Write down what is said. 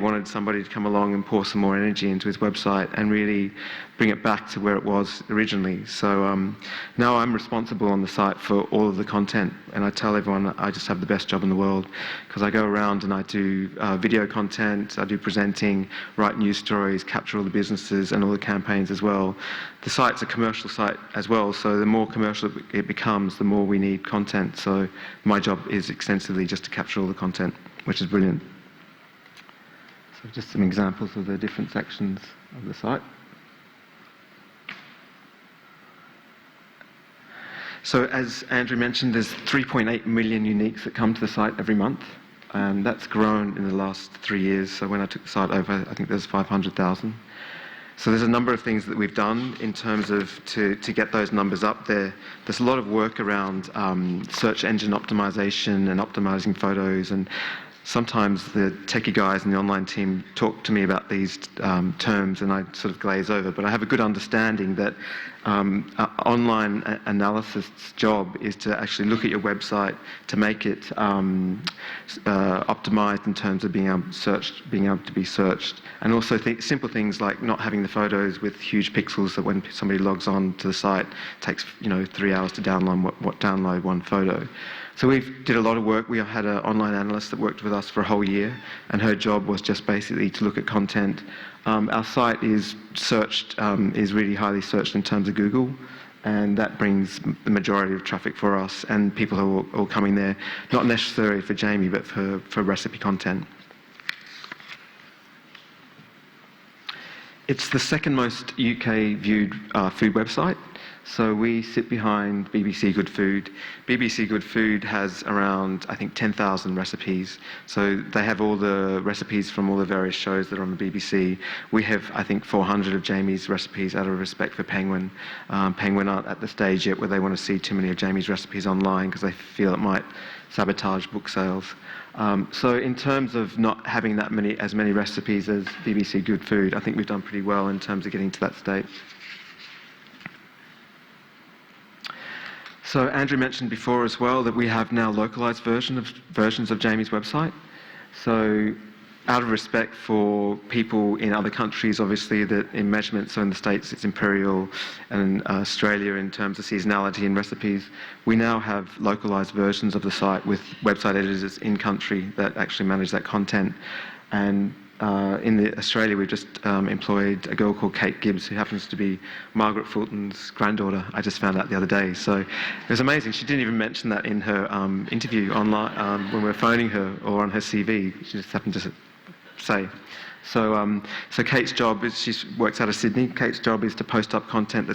wanted somebody to come along and pour some more energy into his website and really bring it back to where it was originally. So now I'm responsible on the site for all of the content, and I tell everyone I just have the best job in the world, because I go around and I do video content, I do presenting, write news stories, capture all the businesses and all the campaigns as well. The site's a commercial site as well, so the more commercial it becomes, the more we need content. So my job is extensively just to capture all the content, which is brilliant. So just some examples of the different sections of the site. So as Andrew mentioned, there's 3.8 million uniques that come to the site every month. And that's grown in the last 3 years. So when I took the site over, I think there's 500,000. So there's a number of things that we've done in terms of to get those numbers up there. There's a lot of work around search engine optimization and optimizing photos, and sometimes the techie guys in the online team talk to me about these terms and I sort of glaze over, but I have a good understanding that online analyst's job is to actually look at your website to make it optimized in terms of being able to be searched, and also simple things like not having the photos with huge pixels that when somebody logs on to the site takes 3 hours to download one photo. So we did a lot of work. We had an online analyst that worked with us for a whole year, and her job was just basically to look at content. Our site is really highly searched in terms of Google, and that brings the majority of traffic for us, and people are all coming there, not necessarily for Jamie, but for recipe content. It's the second most UK viewed food website. So we sit behind BBC Good Food. BBC Good Food has around, I think, 10,000 recipes. So they have all the recipes from all the various shows that are on the BBC. We have, I think, 400 of Jamie's recipes out of respect for Penguin. Penguin aren't at the stage yet where they want to see too many of Jamie's recipes online because they feel it might sabotage book sales. So in terms of not having as many recipes as BBC Good Food, I think we've done pretty well in terms of getting to that state. So Andrew mentioned before as well that we have now localized versions of Jamie's website. So out of respect for people in other countries, obviously, that in measurements, so in the States it's imperial, and in Australia in terms of seasonality and recipes, we now have localized versions of the site with website editors in country that actually manage that content. And in Australia, we've just employed a girl called Kate Gibbs, who happens to be Margaret Fulton's granddaughter. I just found out the other day. So it was amazing. She didn't even mention that in her interview online when we were phoning her, or on her CV. She just happened to say. So Kate's job is, she works out of Sydney. Kate's job is to post up content that's